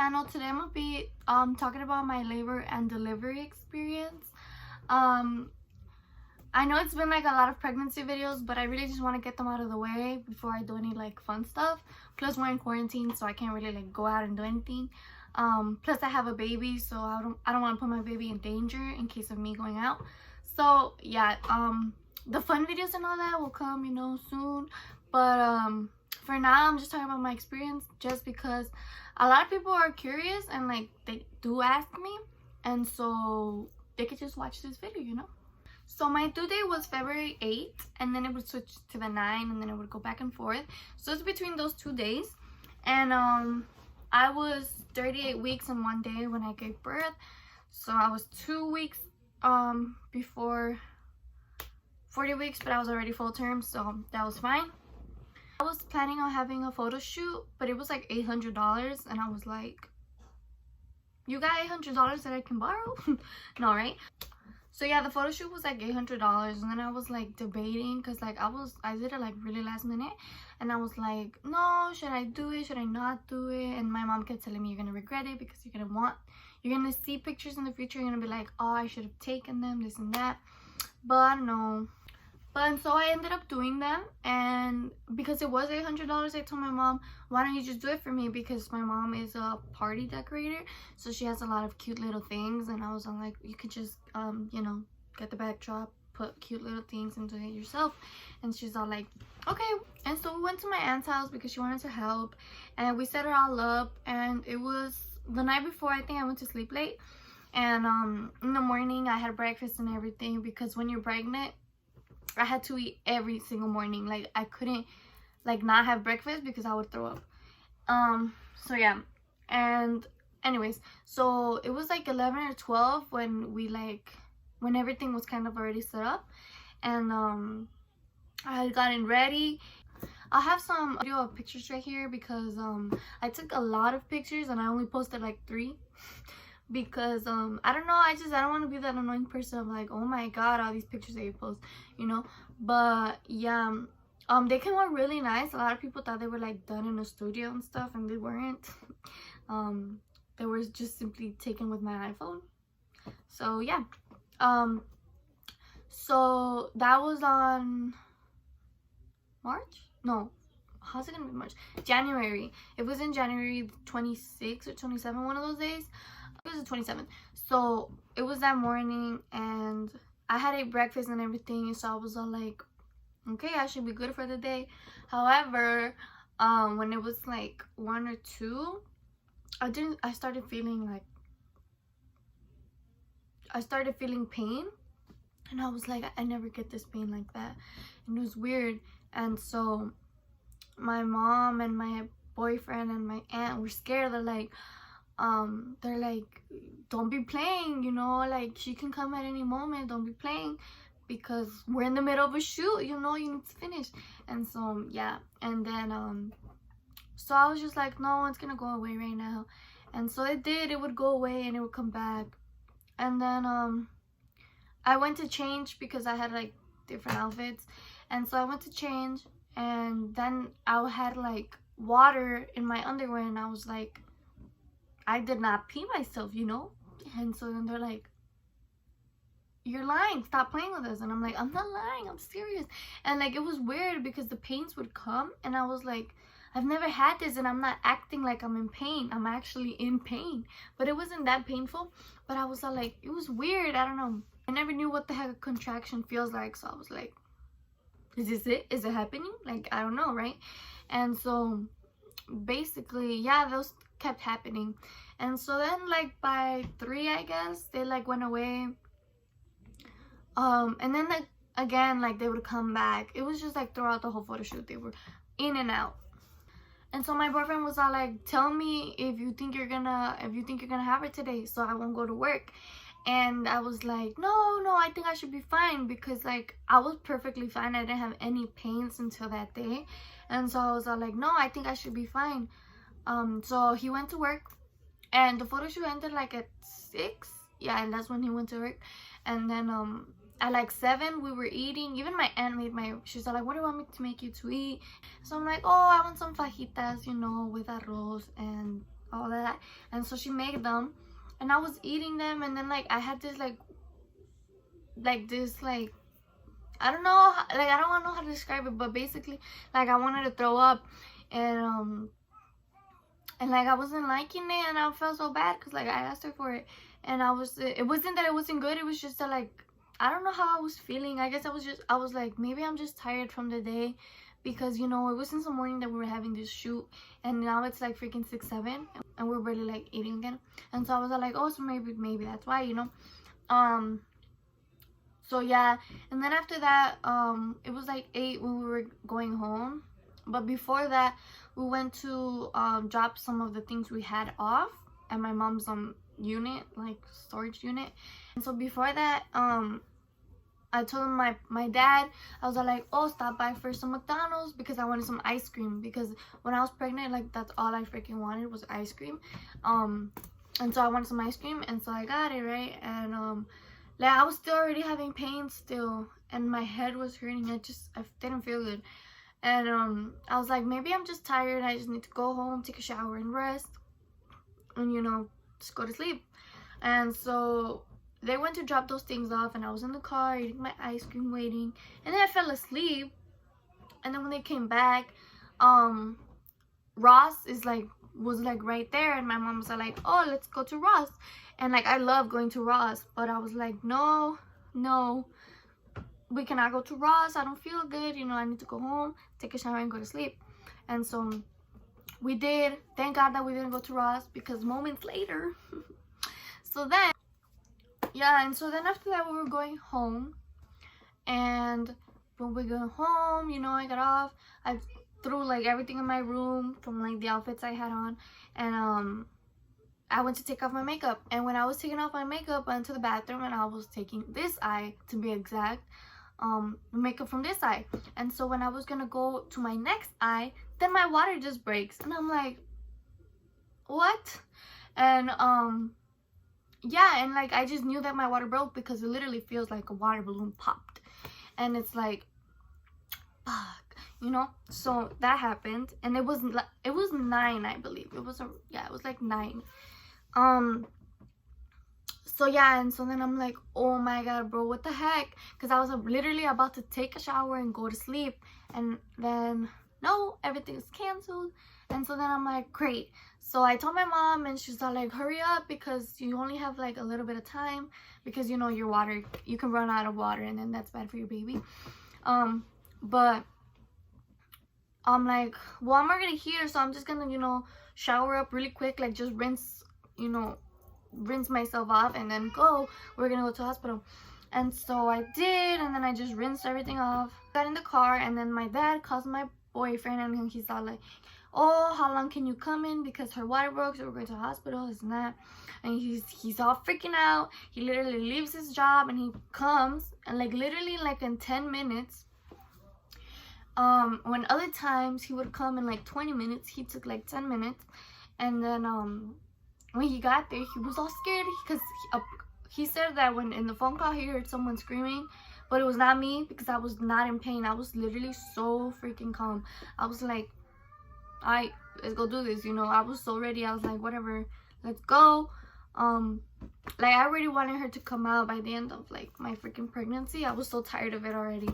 channel. Today I'm gonna be talking about my labor and delivery experience. I know it's been like a lot of pregnancy videos, but I really just want to get them out of the way before I do any like fun stuff. Plus we're in quarantine, so I can't really like go out and do anything. Plus I have a baby, so I don't want to put my baby in danger in case of me going out. So yeah, the fun videos and all that will come, you know, soon. But for now I'm just talking about my experience, just because a lot of people are curious and like they do ask me, and so they could just watch this video, you know. So my due date was February 8th, and then it would switch to the 9th, and then it would go back and forth. So it's between those 2 days. And I was 38 weeks and 1 day when I gave birth. So I was 2 weeks before 40 weeks, but I was already full term, so that was fine. I was planning on having a photo shoot, but it was like $800, and I was like, you got $800 that I can borrow? No, right? So yeah, the photo shoot was like $800, and then I was like debating, because like I did it like really last minute, and I was like, no, should I do it, should I not do it? And my mom kept telling me, you're gonna regret it, because you're gonna see pictures in the future, you're gonna be like, oh, I should have taken them, this and that. But no. But so I ended up doing them, and because it was $800, I told my mom, why don't you just do it for me, because my mom is a party decorator, so she has a lot of cute little things. And I was like, you could just you know, get the backdrop, put cute little things into it yourself. And she's all like, okay. And so we went to my aunt's house because she wanted to help, and we set it all up. And it was the night before, I think I went to sleep late, and in the morning I had breakfast and everything, because when you're pregnant I had to eat every single morning. Like I couldn't like not have breakfast because I would throw up. So yeah. And anyways, so it was like 11 or 12 when everything was kind of already set up, and I had gotten ready. I'll have some video of pictures right here, because I took a lot of pictures and I only posted like 3. Because I don't know, I don't want to be that annoying person of like, oh my god, all these pictures that you post, you know. But yeah, they came out really nice. A lot of people thought they were like done in a studio and stuff, and they weren't. They were just simply taken with my iPhone. So yeah, so that was on March? No, how's it gonna be March? January. It was in January 26th or 27th, one of those days. It was the 27th. So it was that morning, and I had ate breakfast and everything, so I was all like, okay, I should be good for the day. However, when it was like 1 or 2, I started feeling pain, and I was like, I never get this pain like that, and it was weird. And so my mom and my boyfriend and my aunt were scared. They're like, don't be playing, you know, like she can come at any moment, don't be playing, because we're in the middle of a shoot, you know, you need to finish. And so yeah, and then so I was just like, no, it's gonna go away right now. And so it did. It would go away and it would come back. And then I went to change, because I had like different outfits, and so I went to change, and then I had like water in my underwear, and I was like, I did not pee myself, you know. And so then they're like, you're lying, stop playing with us. And I'm like, I'm not lying, I'm serious. And like it was weird, because the pains would come, and I was like, I've never had this, and I'm not acting like I'm in pain, I'm actually in pain. But it wasn't that painful. But I was all like, it was weird, I don't know, I never knew what the heck a contraction feels like. So I was like, is this it? Is it happening? Like, I don't know, right? And so basically, yeah, those kept happening. And so then like by 3, I guess, they like went away. And then like again, like they would come back. It was just like throughout the whole photo shoot, they were in and out. And so my boyfriend was all like, tell me if you think you're gonna have it today, so I won't go to work. And I was like, no, I think I should be fine, because like I was perfectly fine. I didn't have any pains until that day. And so I was all like, no, I think I should be fine. So he went to work, and the photo shoot ended like at 6. Yeah, and that's when he went to work. And then at like 7 we were eating. Even my aunt she's like, what do you want me to make you to eat? So I'm like, oh, I want some fajitas, you know, with arroz and all that. And so she made them, and I was eating them, and then like I had this like this like, I don't know, like I don't know how to describe it, but basically like I wanted to throw up, and like I wasn't liking it, and I felt so bad because like I asked her for it, and it wasn't that it wasn't good, it was just that like I don't know how I was feeling. I guess I was like, maybe I'm just tired from the day, because you know it was in the morning that we were having this shoot, and now it's like freaking 6-7, and we're barely like eating again. And so I was like, oh, so maybe that's why, you know. So yeah, and then after that, it was like 8 when we were going home. But before that, we went to drop some of the things we had off at my mom's unit, like storage unit. And so before that, I told him my dad, I was like, oh, stop by for some McDonald's, because I wanted some ice cream, because when I was pregnant, like that's all I freaking wanted was ice cream. And so I wanted some ice cream, and so I got it, right? And like I was still already having pain still, and my head was hurting. I didn't feel good. And I was like, maybe I'm just tired, I just need to go home, take a shower and rest, and you know, just go to sleep. And so they went to drop those things off, and I was in the car eating my ice cream, waiting, and then I fell asleep. And then when they came back, Ross was like right there, and my mom was like, oh, let's go to Ross. And like I love going to Ross, but I was like, no, we cannot go to Ross, I don't feel good, you know, I need to go home, take a shower and go to sleep. And so we did. Thank God that we didn't go to Ross, because moments later so then yeah, and so then after that we were going home, and when we got home, you know, I got off, I threw like everything in my room from like the outfits I had on, and I went to take off my makeup. And when I was taking off my makeup, I went to the bathroom, and I was taking this eye, to be exact, makeup from this eye. And so when I was gonna go to my next eye, then my water just breaks, and I'm like, what? And yeah, and like I just knew that my water broke, because it literally feels like a water balloon popped, and it's like, fuck, you know. So that happened, and it was 9, I believe. It was like 9. So yeah, and so then I'm like, oh my god, bro, what the heck? Because I was literally about to take a shower and go to sleep, and then no, everything's canceled. And so then I'm like, great. So I told my mom, and she's all like, hurry up, because you only have like a little bit of time, because you know your water, you can run out of water, and then that's bad for your baby. But I'm like, well, I'm already here, so I'm just gonna, you know, shower up really quick, like just rinse myself off, and then we're gonna go to the hospital. And so I did, and then I just rinsed everything off, got in the car, and then my dad calls my boyfriend, and he's all like, oh, how long can you come in, because her water broke, so we're going to the hospital, this and that. And he's all freaking out. He literally leaves his job, and he comes, and like literally like in 10 minutes, when other times he would come in like 20 minutes, he took like 10 minutes. And then when he got there, he was all scared, because he said that when in the phone call he heard someone screaming, but it was not me, because I was not in pain. I was literally so freaking calm. I was like, alright, let's go do this, you know. I was so ready. I was like, whatever, let's go. Like I already wanted her to come out by the end of like my freaking pregnancy. I was so tired of it already.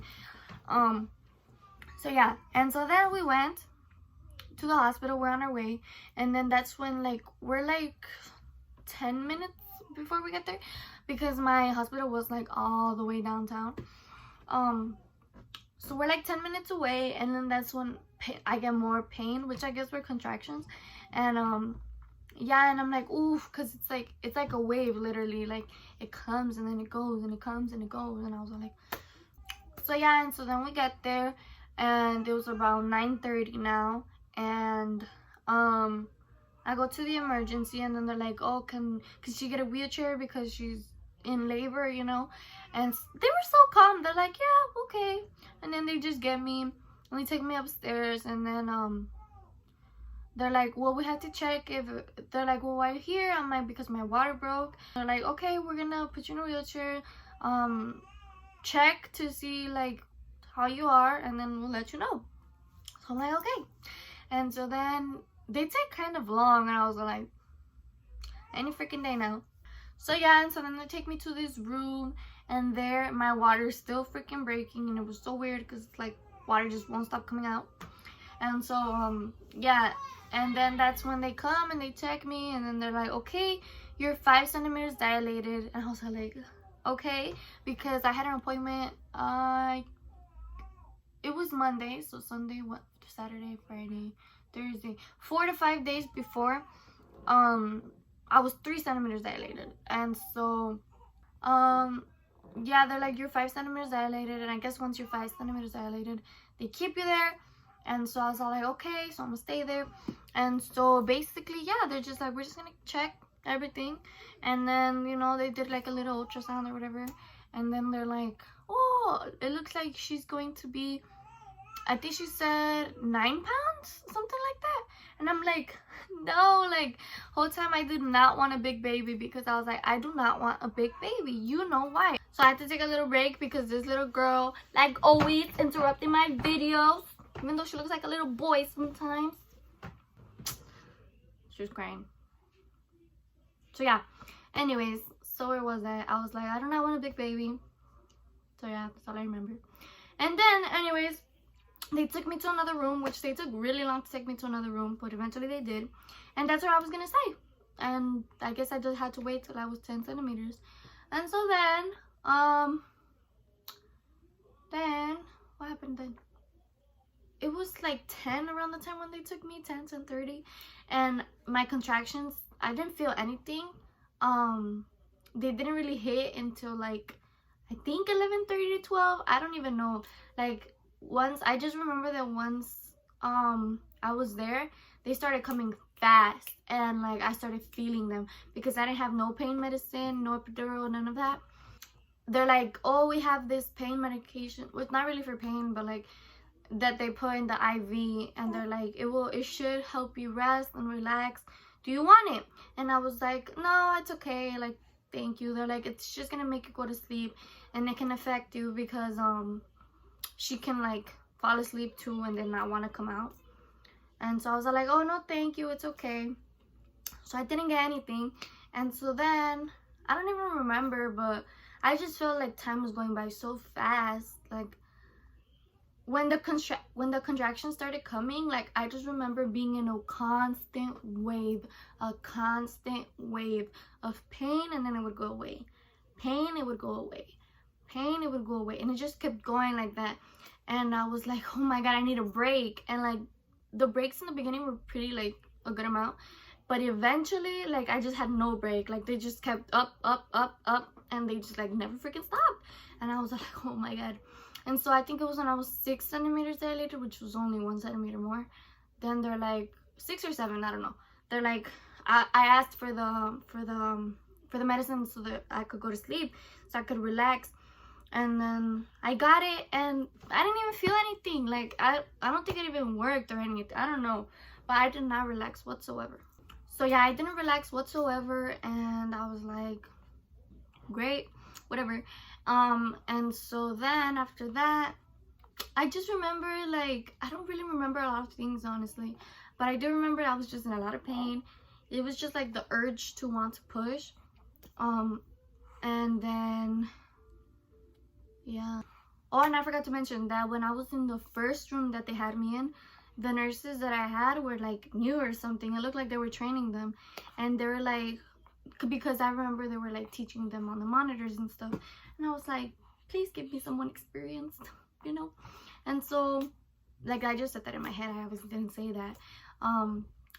So yeah, and so then we went to the hospital. We're on our way, and then that's when like we're like 10 minutes before we get there, because my hospital was like all the way downtown. So we're like 10 minutes away, and then that's when I get more pain, which I guess were contractions. And yeah, and I'm like, oof, because it's like a wave, literally. Like it comes and then it goes, and it comes and it goes, and I was like, so yeah. And so then we get there, and it was about 9:30 now, and I go to the emergency, and then they're like, oh, can she get a wheelchair because she's in labor, you know? And they were so calm. They're like, yeah, okay. And then they just get me, and they take me upstairs, and then they're like, well, we have to check if, they're like, well, why are you here? I'm like, because my water broke. They're like, okay, we're gonna put you in a wheelchair, check to see like how you are, and then we'll let you know. So I'm like, okay. And so then they take kind of long, and I was like, any freaking day now. So yeah, and so then they take me to this room, and there my water is still freaking breaking, and it was so weird because like water just won't stop coming out. And so yeah, and then that's when they come and they check me, and then they're like, okay, you're 5 centimeters dilated. And I was like, okay, because I had an appointment. It was Monday, so Sunday, what, Saturday, Friday, Thursday, 4 to 5 days before. I was 3 centimeters dilated, and so yeah, they're like, you're 5 centimeters dilated, and I guess once you're 5 centimeters dilated, they keep you there. And so I was all like, okay, so I'm gonna stay there. And so basically, yeah, they're just like, we're just gonna check everything. And then, you know, they did like a little ultrasound or whatever, and then they're like, oh, it looks like she's going to be, I think she said 9 pounds, something like that. And I'm like, no, like, whole time I did not want a big baby, because I was like, I do not want a big baby. You know why? So I had to take a little break because this little girl, like always, interrupting my videos, even though she looks like a little boy sometimes. She was crying. So yeah, anyways, so where was I? I was like, I do not want a big baby. So yeah, that's all I remember. And then, anyways, they took me to another room, which they took really long to take me to another room, but eventually they did. And that's where I was gonna stay. And I guess I just had to wait till I was 10 centimeters. And so then what happened then? It was like 10 around the time when they took me, 10:30, and my contractions, I didn't feel anything. They didn't really hit until like, I think 11:30 to 12. I don't even know. Like, once, I just remember that once I was there, they started coming fast, and like I started feeling them, because I didn't have no pain medicine, no epidural, none of that. They're like, oh, we have this pain medication, well, it's not really for pain, but like that they put in the IV, and they're like, it should help you rest and relax. Do you want it? And I was like, no, it's okay, like, thank you. They're like, it's just gonna make you go to sleep, and it can affect you because she can like fall asleep too and then not want to come out. And so I was like, oh no, thank you, it's okay. So I didn't get anything. And so then I don't even remember, but I just felt like time was going by so fast. Like when the contractions started coming, like I just remember being in a constant wave of pain, and then it would go away. Pain, it would go away. Pain, it would go away. And it just kept going like that. And I was like, oh my god, I need a break. And like the breaks in the beginning were pretty like a good amount, but eventually like I just had no break. Like they just kept up, and they just like never freaking stopped. And I was like, oh my god. And so I think it was when I was 6 centimeters dilated, which was only 1 centimeter more. Then they're like 6 or 7, I don't know. They're like, I asked for the medicine so that I could go to sleep, so I could relax. And then I got it, and I didn't even feel anything. Like I don't think it even worked or anything. I don't know, but I did not relax whatsoever. So yeah, I didn't relax whatsoever, and I was like, great, whatever. And so then after that, I just remember, like, I don't really remember a lot of things, honestly, but I do remember I was just in a lot of pain. It was just like the urge to want to push. And then yeah. Oh, and I forgot to mention that when I was in the first room that they had me in, the nurses that I had were like new or something. It looked like they were training them, and they were like, because I remember they were like teaching them on the monitors and stuff, and I was like, please give me someone experienced, you know. And so like I just said that in my head, I obviously didn't say that.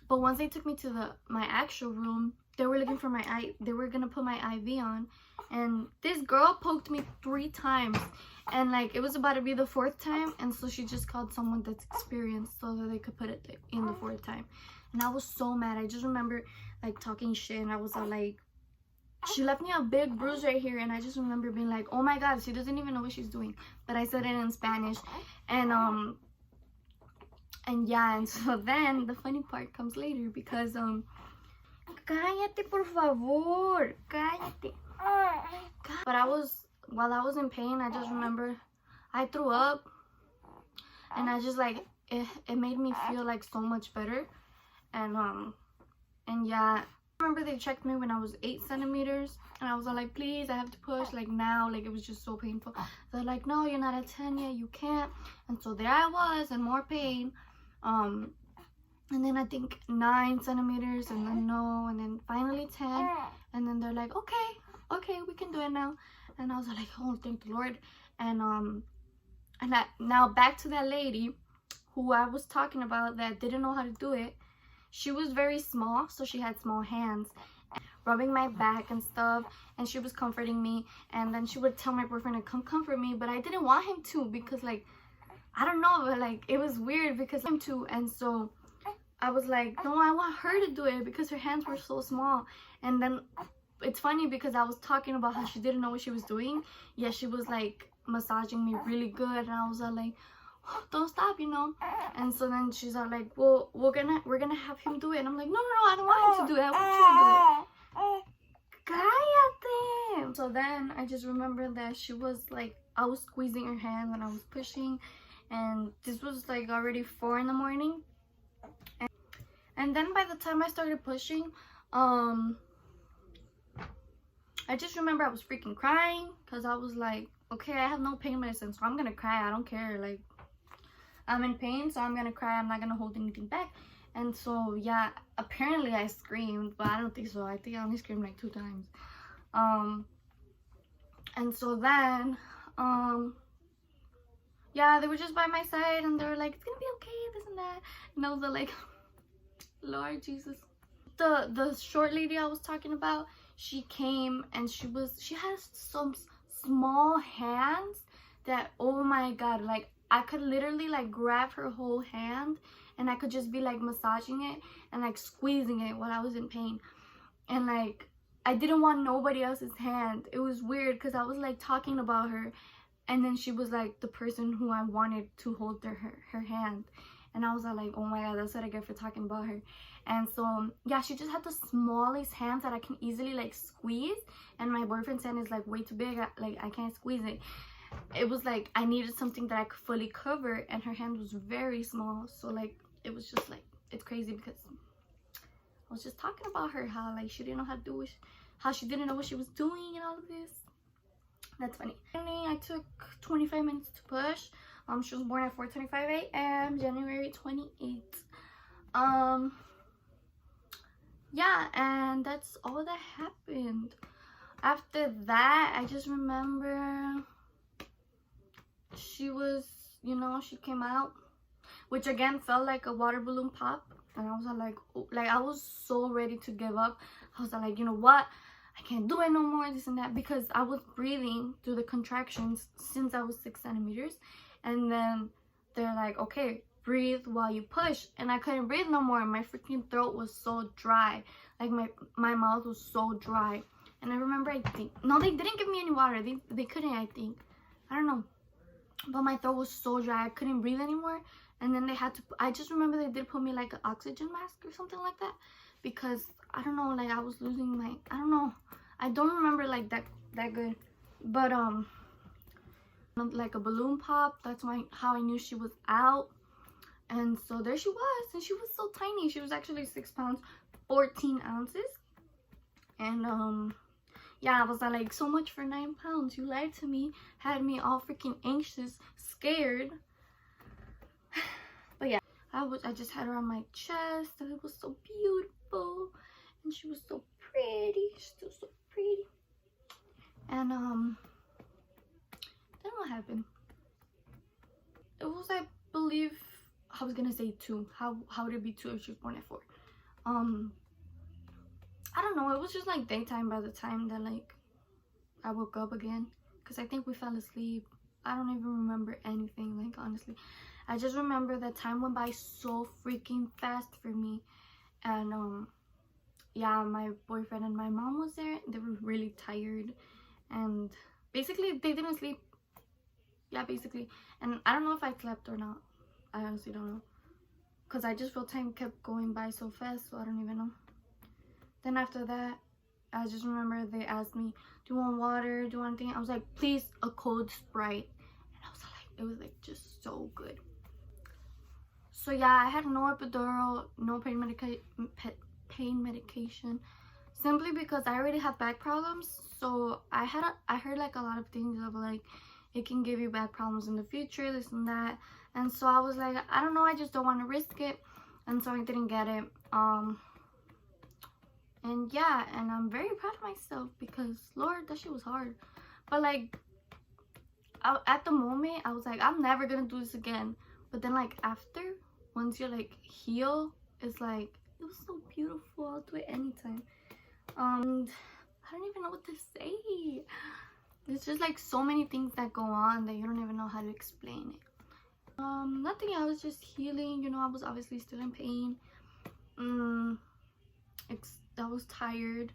But once they took me to my actual room, they were looking for they were gonna put my IV on, and this girl poked me 3 times, and like it was about to be the 4th time, and so she just called someone that's experienced so that they could put it in the 4th time. And I was so mad. I just remember like talking shit, and I was all like, she left me a big bruise right here, and I just remember being like, oh my god, she doesn't even know what she's doing. But I said it in Spanish, and yeah. And so then the funny part comes later, because cállate por favor, cállate. But while I was in pain, I just remember I threw up, and I just like it made me feel like so much better. And yeah, I remember they checked me when I was 8 centimeters, and I was all like, please, I have to push like now. Like, it was just so painful. They're like, no, you're not at 10 yet, you can't. And so there I was in more pain. And then I think 9 centimeters, and then no, and then finally 10, and then they're like, okay, we can do it now. And I was like, oh, thank the Lord. And now back to that lady who I was talking about that didn't know how to do it. She was very small, so she had small hands, rubbing my back and stuff, and she was comforting me. And then she would tell my boyfriend to come comfort me, but I didn't want him to, because like, I don't know, but like, it was weird because him too. And so I was like, no, I want her to do it because her hands were so small. And then it's funny because I was talking about how she didn't know what she was doing, yet she was like massaging me really good, and I was like, oh, don't stop, you know. And so then she's all like, well, we're gonna have him do it. And I'm like, no, I don't want him to do it, I want you to do it. Cállate. So then I just remember that she was like, I was squeezing her hand when I was pushing, and this was like already 4 in the morning. And then by the time I started pushing, I just remember I was freaking crying, because I was like, okay, I have no pain medicine, so I'm gonna cry. I don't care, like, I'm in pain, so I'm gonna cry. I'm not gonna hold anything back. And so yeah, apparently I screamed, but I don't think so. I think I only screamed like 2 times. And so then yeah, they were just by my side, and they were like, it's gonna be okay, this and that. And I was like, Lord Jesus. The short lady I was talking about, she came, and she has some small hands that, oh my God, like I could literally like grab her whole hand, and I could just be like massaging it and like squeezing it while I was in pain. And like, I didn't want nobody else's hand. It was weird because I was like talking about her, and then she was like the person who I wanted to hold her hand. And I was like, oh my God, that's what I get for talking about her. And so yeah, she just had the smallest hands that I can easily like squeeze, and my boyfriend's hand is like way too big, like I can't squeeze it. It was like I needed something that I could fully cover, and her hand was very small. So like, it was just like, it's crazy because I was just talking about her, how like she didn't know how to do it, how she didn't know what she was doing and all of this. That's funny. I took 25 minutes to push. She was born at 4:25 a.m. January 28th. Yeah, and that's all that happened. After that, I just remember she was, you know, she came out, which again felt like a water balloon pop. And I was like, oh, like I was so ready to give up. I was like, you know what, I can't do it no more, this and that, because I was breathing through the contractions since I was 6 centimeters. And then they're like, okay, breathe while you push. And I couldn't breathe no more. My freaking throat was so dry. Like my mouth was so dry. And I remember, I think, no, they didn't give me any water. They couldn't, I think. I don't know. But my throat was so dry, I couldn't breathe anymore. And then they had to, I just remember they did put me like an oxygen mask or something like that, because I don't know, like I was losing my, I don't know, I don't remember like that good. But like a balloon pop, that's how I knew she was out. And so there she was, and she was so tiny. She was actually 6 pounds 14 ounces. And yeah, I was like, so much for 9 pounds, you lied to me, had me all freaking anxious, scared. But yeah, I just had her on my chest, and it was so beautiful, and she was so pretty, still so pretty. And then what happened? It was, I believe, I was gonna say 2. How would it be 2 if she was born at 4? I don't know, it was just like daytime by the time that like I woke up again, because I think we fell asleep. I don't even remember anything, like honestly. I just remember that time went by so freaking fast for me. And yeah, my boyfriend and my mom was there. They were really tired, and basically they didn't sleep. Yeah, basically. And I don't know if I slept or not. I honestly don't know, because I just feel time kept going by so fast, so I don't even know. Then after that, I just remember they asked me, do you want water, do you want anything? I was like, please, a cold Sprite. And I was like, it was like just so good. So yeah, I had no epidural, no pain medication. simply because I already have back problems. So I heard like a lot of things of like it can give you back problems in the future, this and that. And so I was like, I don't know, I just don't want to risk it. And so I didn't get it. And yeah, and I'm very proud of myself because Lord, that shit was hard. But like at the moment I was like, I'm never gonna do this again. But then like after, once you like heal, it's like, it was so beautiful. I'll do it anytime. I don't even know what to say. There's just like so many things that go on that you don't even know how to explain it. Nothing. I was just healing, you know. I was obviously still in pain. I was tired,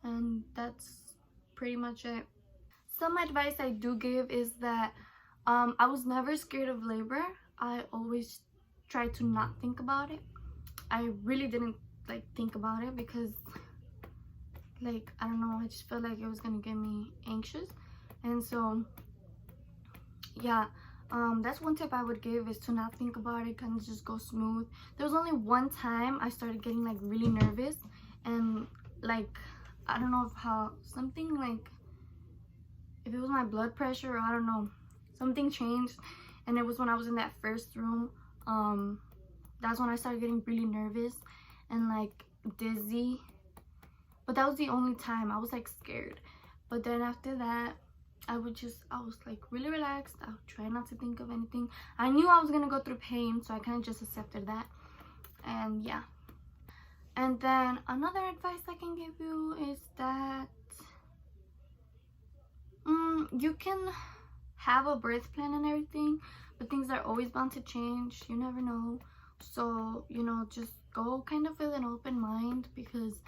and that's pretty much it. Some advice I do give is that I was never scared of labor. I always tried to not think about it. I really didn't like think about it because like, I don't know, I just felt like it was gonna get me anxious. And so yeah, that's one tip I would give, is to not think about it, kind of just go smooth. There was only one time I started getting like really nervous, and like, I don't know if how something like, if it was my blood pressure or I don't know, something changed, and it was when I was in that first room. That's when I started getting really nervous and like dizzy. But that was the only time I was like scared. But then after that, I was like really relaxed. I would try not to think of anything. I knew I was gonna go through pain, so I kind of just accepted that. And yeah. And then another advice I can give you is that you can have a birth plan and everything, but things are always bound to change. You never know. So, you know, just go kind of with an open mind, because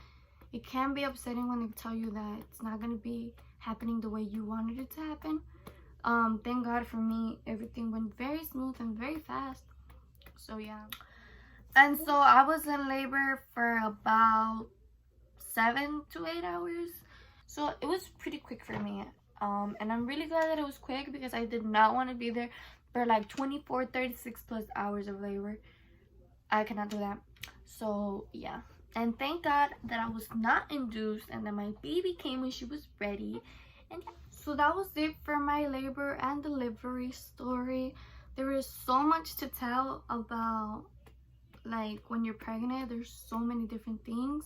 it can be upsetting when they tell you that it's not going to be happening the way you wanted it to happen. Thank God for me, everything went very smooth and very fast. So yeah. And so I was in labor for about 7 to 8 hours. So it was pretty quick for me. And I'm really glad that it was quick, because I did not want to be there for like 24, 36 plus hours of labor. I cannot do that. So yeah. And thank God that I was not induced, and that my baby came when she was ready. And yeah. So that was it for my labor and delivery story. There is so much to tell about, like, when you're pregnant. There's so many different things.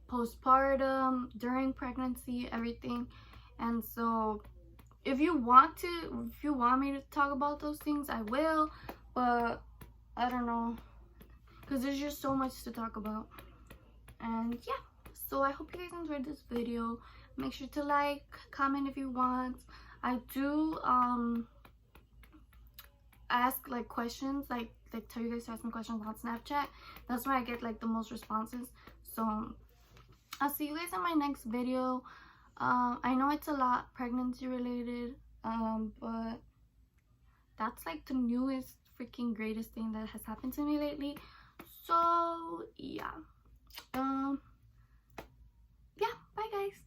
Postpartum, during pregnancy, everything. And so if you want me to talk about those things, I will. But I don't know, because there's just so much to talk about. And yeah, so I hope you guys enjoyed this video. Make sure to like, comment if you want. I do ask like questions, like tell you guys to ask me questions on Snapchat. That's where I get like the most responses. So I'll see you guys in my next video. I know it's a lot pregnancy related, but that's like the newest freaking greatest thing that has happened to me lately. So yeah, yeah, bye guys.